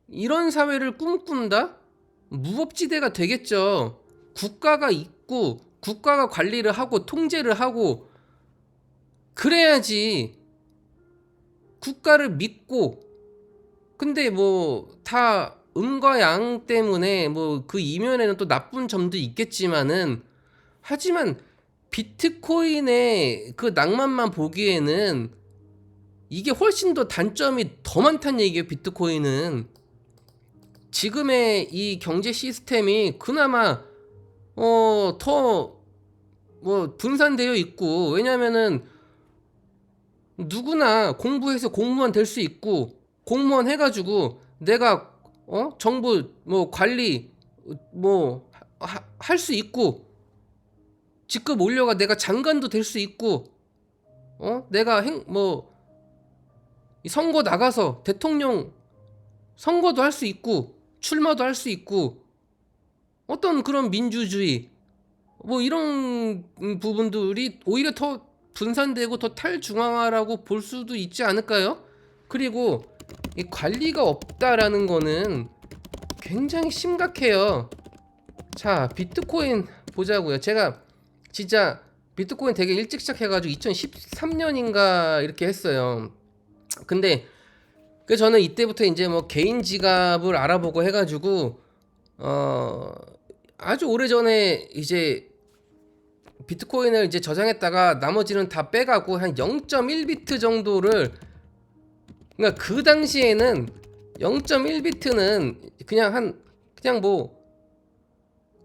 이런 사회를 꿈꾼다? 무법지대가 되겠죠. 국가가 있고 국가가 관리를 하고 통제를 하고 그래야지. 국가를 믿고 근데 뭐 다 음과 양 때문에 뭐 그 이면에는 또 나쁜 점도 있겠지만은 하지만 비트코인의 그 낭만만 보기에는 이게 훨씬 더 단점이 더 많다는 얘기예요. 비트코인은 지금의 이 경제 시스템이 그나마 더 뭐 분산되어 있고 왜냐면은 누구나 공부해서 공무원 될 수 있고 공무원 해가지고 내가 정부 뭐 관리 뭐 할 수 있고 직급 올려가 내가 장관도 될 수 있고 내가 뭐 선거 나가서 대통령 선거도 할 수 있고 출마도 할 수 있고 어떤 그런 민주주의 뭐 이런 부분들이 오히려 더 분산되고 더 탈중앙화라고 볼 수도 있지 않을까요? 그리고 이 관리가 없다라는 거는 굉장히 심각해요. 자, 비트코인 보자고요. 제가 진짜 비트코인 되게 일찍 시작해가지고 2013년인가 이렇게 했어요. 근데 그 저는 이때부터 이제 뭐 개인 지갑을 알아보고 해가지고 아주 오래 전에 이제 비트코인을 이제 저장했다가 나머지는 다 빼가고 한 0.1비트 정도를 그러니까 그 당시에는 0.1비트는 그냥 뭐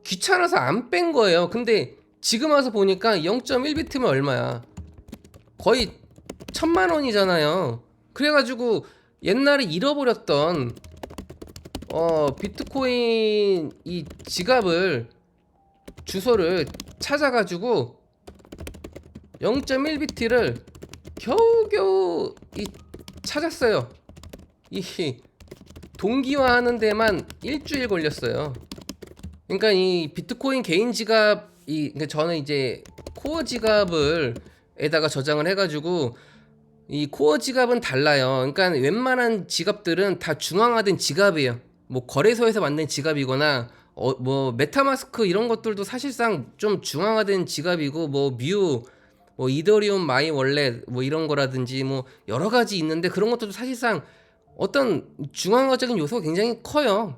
귀찮아서 안 뺀 거예요. 근데 지금 와서 보니까 0.1비트면 얼마야? 거의 1000만 원이잖아요. 그래가지고 옛날에 잃어버렸던 비트코인 이 지갑을 주소를 찾아가지고 0.1비트를 겨우겨우 찾았어요. 이 동기화하는 데만 일주일 걸렸어요. 그러니까 이 비트코인 개인 지갑 그러니까 저는 이제 코어 지갑을 에다가 저장을 해가지고 이 코어 지갑은 달라요. 그러니까 웬만한 지갑들은 다 중앙화된 지갑이에요. 뭐 거래소에서 만든 지갑이거나 뭐 메타마스크 이런 것들도 사실상 좀 중앙화된 지갑이고 뭐 뭐 이더리움 마이 월렛 뭐 이런 거라든지 뭐 여러 가지 있는데 그런 것들도 사실상 어떤 중앙화적인 요소가 굉장히 커요.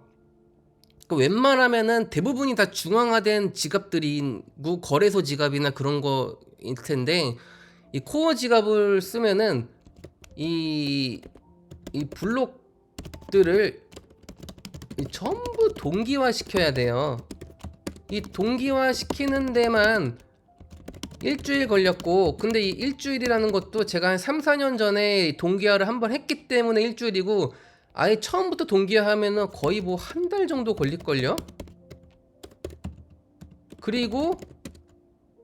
그 웬만하면은 대부분이 다 중앙화된 지갑들이고 거래소 지갑이나 그런 거일 텐데 이 코어 지갑을 쓰면은 이 블록들을 전부 동기화 시켜야 돼요. 이 동기화 시키는 데만 일주일 걸렸고 근데 이 일주일이라는 것도 제가 한 3, 4년 전에 동기화를 한번 했기 때문에 일주일이고 아예 처음부터 동기화하면은 거의 뭐 한 달 정도 걸릴걸요? 그리고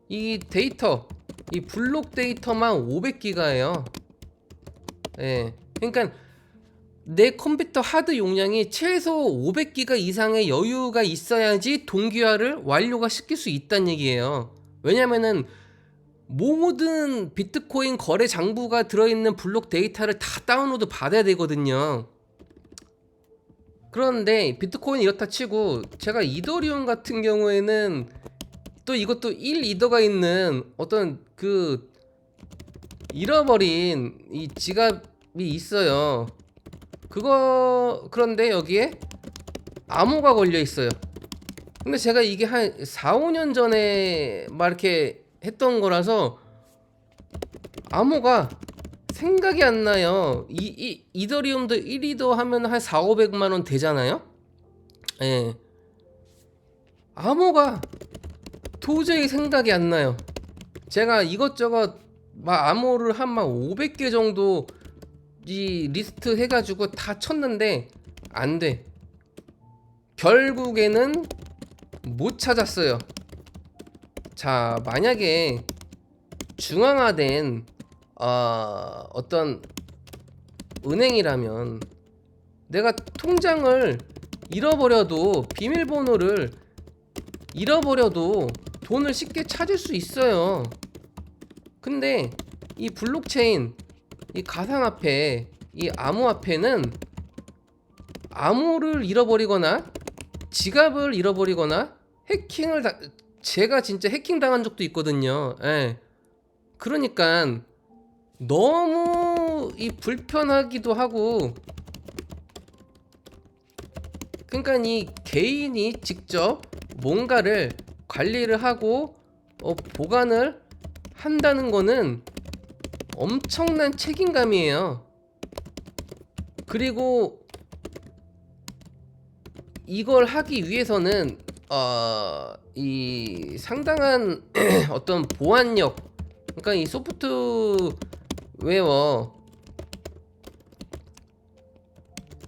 이 데이터 이 블록 데이터만 500기가예요. 예. 그러니까 내 컴퓨터 하드 용량이 최소 500기가 이상의 여유가 있어야지 동기화를 완료가 시킬 수 있다는 얘기예요. 왜냐면은 모든 비트코인 거래 장부가 들어있는 블록 데이터를 다 다운로드 받아야 되거든요. 그런데 비트코인 이렇다 치고 제가 이더리움 같은 경우에는 또 이것도 1이더가 있는 어떤 그 잃어버린 이 지갑이 있어요. 그런데 여기에 암호가 걸려 있어요. 근데 제가 이게 한 4, 5년 전에 막 이렇게 했던 거라서 암호가 생각이 안 나요. 이더리움도 1이더 하면 한 4, 500만 원 되잖아요. 예. 암호가 도저히 생각이 안 나요. 제가 이것저것 막 암호를 한 막 500개 정도 이 리스트 해가지고 다 쳤는데 안 돼. 결국에는 못 찾았어요. 자, 만약에 중앙화된 어떤 은행이라면 내가 통장을 잃어버려도 비밀번호를 잃어버려도 돈을 쉽게 찾을 수 있어요. 근데 이 블록체인, 이 가상화폐, 이 암호화폐는 암호를 잃어버리거나 지갑을 잃어버리거나 제가 진짜 해킹 당한 적도 있거든요. 예. 그러니까 너무 이 불편하기도 하고, 그러니까 이 개인이 직접 뭔가를 관리를 하고 보관을 한다는 거는 엄청난 책임감이에요. 그리고 이걸 하기 위해서는 이 상당한 어떤 보안력, 그러니까 이 소프트웨어,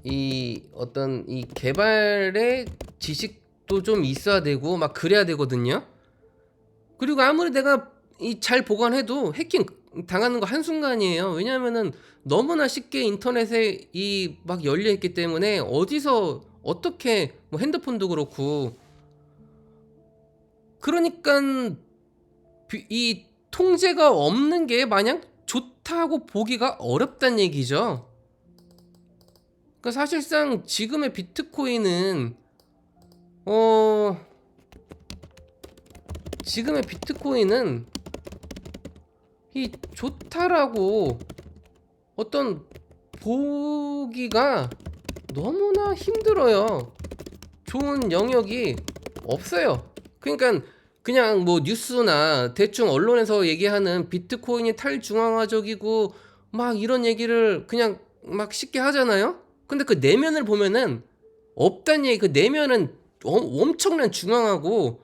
이 어떤 이 개발의 지식도 좀 있어야 되고 막 그래야 되거든요. 그리고 아무리 내가 이 잘 보관해도 해킹 당하는 거 한순간이에요. 왜냐면은 너무나 쉽게 인터넷에 이 막 열려 있기 때문에 어디서 어떻게, 뭐 핸드폰도 그렇고, 그러니까 이 통제가 없는 게 마냥 좋다고 보기가 어렵단 얘기죠. 그러니까 사실상 지금의 비트코인은 지금의 비트코인은 이 좋다라고 어떤 보기가 너무나 힘들어요. 좋은 영역이 없어요. 그러니까 그냥 뭐 뉴스나 대충 언론에서 얘기하는 비트코인이 탈중앙화적이고 막 이런 얘기를 그냥 막 쉽게 하잖아요. 근데 그 내면을 보면은 없단 얘기. 그 내면은 엄청난 중앙하고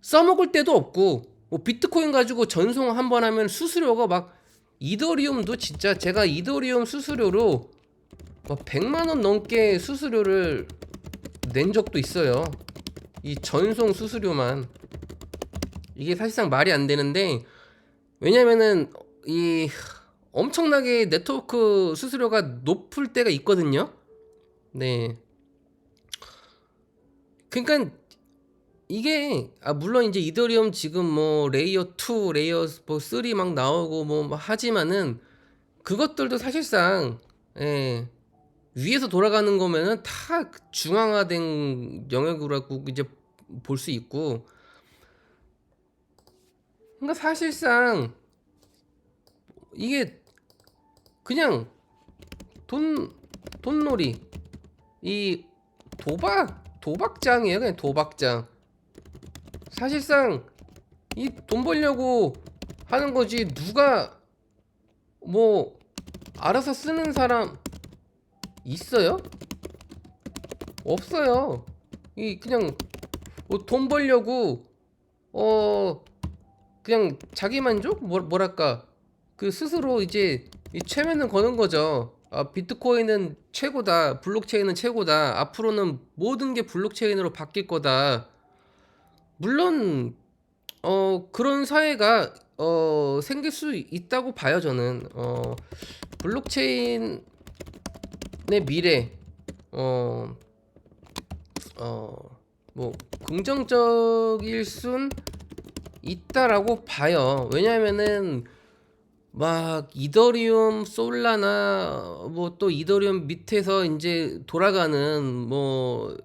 써먹을 데도 없고, 뭐 비트코인 가지고 전송 한번 하면 수수료가 막, 이더리움도 진짜 제가 이더리움 수수료로 막 100만 원 넘게 수수료를 낸 적도 있어요. 이 전송 수수료만. 이게 사실상 말이 안 되는데, 왜냐면은 이 엄청나게 네트워크 수수료가 높을 때가 있거든요. 네. 그러니까 이게 물론 이제 이더리움 지금 뭐 레이어 2, 레이어 뭐 3 막 나오고 뭐 하지만은 그것들도 사실상, 예, 위에서 돌아가는 거면은 다 중앙화된 영역이라고 이제 볼 수 있고, 그러니까 사실상 이게 그냥 돈 돈놀이, 이 도박장이에요. 그냥 도박장. 사실상 이 돈 벌려고 하는 거지, 누가 뭐 알아서 쓰는 사람 있어요? 없어요. 이 그냥 뭐 돈 벌려고 그냥 자기 만족, 뭐랄까, 그 스스로 이제 이 최면을 거는 거죠. 비트코인은 최고다, 블록체인은 최고다, 앞으로는 모든 게 블록체인으로 바뀔 거다. 물론 그런 사회가 생길 수 있다고 봐요, 저는. 블록체인의 미래, 어, 뭐 긍정적일 순 있다라고 봐요. 왜냐면은 막 이더리움, 솔라나 뭐 또 이더리움 밑에서 이제 돌아가는 뭐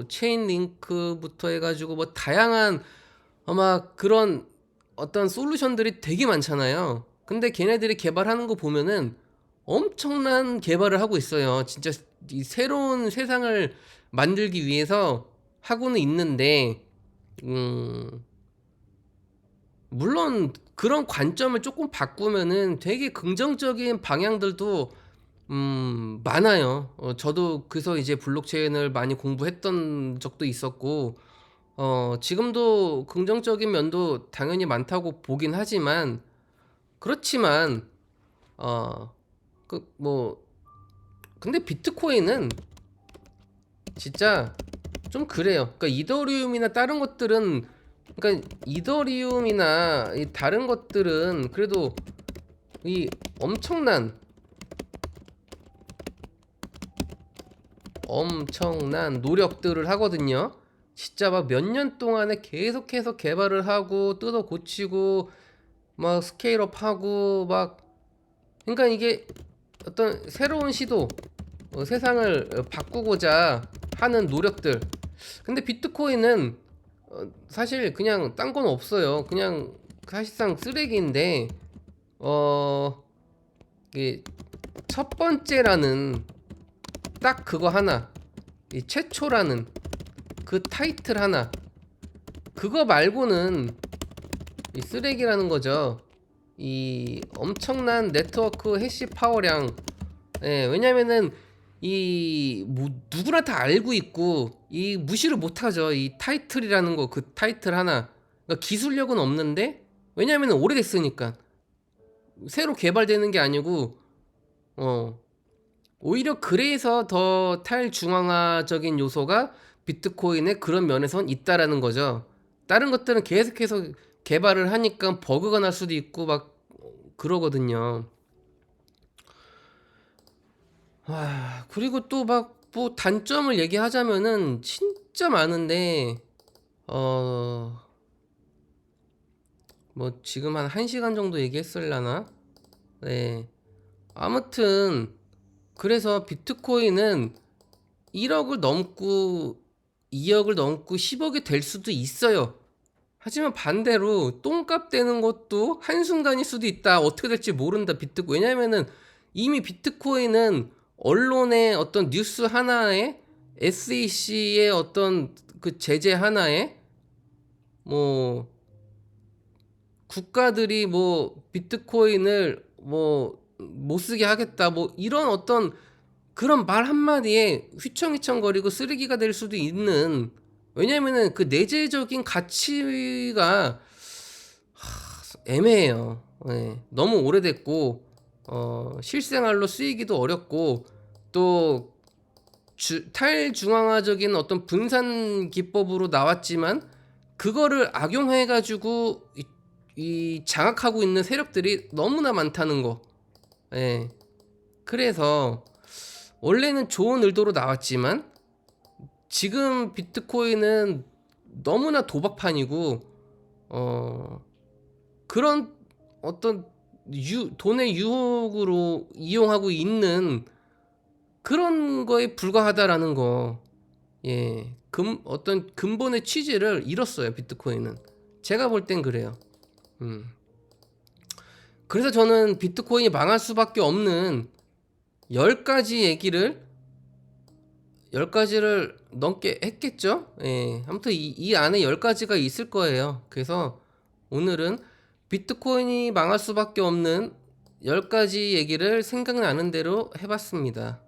체인 링크부터 해가지고 뭐 다양한 아마 그런 어떤 솔루션들이 되게 많잖아요. 근데 걔네들이 개발하는 거 보면은 엄청난 개발을 하고 있어요. 진짜 이 새로운 세상을 만들기 위해서 하고는 있는데, 음, 물론 그런 관점을 조금 바꾸면은 되게 긍정적인 방향들도 많아요. 저도 그래서 이제 블록체인을 많이 공부했던 적도 있었고, 지금도 긍정적인 면도 당연히 많다고 보긴 하지만, 그렇지만 뭐 근데 비트코인은 진짜 좀 그래요. 그러니까 이더리움이나 다른 것들은, 그러니까 이더리움이나 이 다른 것들은 그래도 이 엄청난 엄청난 노력들을 하거든요. 진짜 막 몇 년 동안에 계속해서 개발을 하고 뜯어 고치고 막 스케일업 하고 막, 그러니까 이게 어떤 새로운 시도, 세상을 바꾸고자 하는 노력들. 근데 비트코인은 사실 그냥 딴 건 없어요. 그냥 사실상 쓰레기인데, 어 이게 첫 번째라는 딱 그거 하나, 이 최초라는 그 타이틀 하나, 그거 말고는 이 쓰레기라는 거죠. 이 엄청난 네트워크 해시 파워량. 예, 왜냐면은 이 뭐 누구나 다 알고 있고 이 무시를 못하죠. 이 타이틀이라는 거, 그 타이틀 하나. 그러니까 기술력은 없는데, 왜냐면은 오래됐으니까 새로 개발되는 게 아니고, 어 오히려 그래서 더 탈중앙화적인 요소가 비트코인의 그런 면에선 있다라는 거죠. 다른 것들은 계속해서 개발을 하니까 버그가 날 수도 있고 막 그러거든요. 그리고 또 막 뭐 단점을 얘기하자면은 진짜 많은데, 어 뭐 지금 한 1시간 정도 얘기했을라나? 네. 아무튼 그래서 비트코인은 1억을 넘고 2억을 넘고 10억이 될 수도 있어요. 하지만 반대로 똥값 되는 것도 한순간일 수도 있다. 어떻게 될지 모른다. 비트코인. 왜냐면은 이미 비트코인은 언론의 어떤 뉴스 하나에, SEC의 어떤 그 제재 하나에, 뭐 국가들이 뭐 비트코인을 뭐 못 쓰게 하겠다, 뭐 이런 어떤 그런 말 한마디에 휘청휘청거리고 쓰레기가 될 수도 있는, 왜냐면은 그 내재적인 가치가 애매해요. 예, 너무 오래됐고 실생활로 쓰이기도 어렵고, 또 탈중앙화적인 어떤 분산 기법으로 나왔지만 그거를 악용해 가지고 이 장악하고 있는 세력들이 너무나 많다는 거. 예. 그래서 원래는 좋은 의도로 나왔지만 지금 비트코인은 너무나 도박판이고, 그런 어떤 돈의 유혹으로 이용하고 있는 그런 거에 불과하다라는 거. 예. 어떤 근본의 취지를 잃었어요, 비트코인은. 제가 볼 땐 그래요. 음. 그래서 저는 비트코인이 망할 수밖에 없는 10가지 얘기를, 10가지를 넘게 했겠죠? 예. 아무튼 이 안에 10가지가 있을 거예요. 그래서 오늘은 비트코인이 망할 수밖에 없는 10가지 얘기를 생각나는 대로 해봤습니다.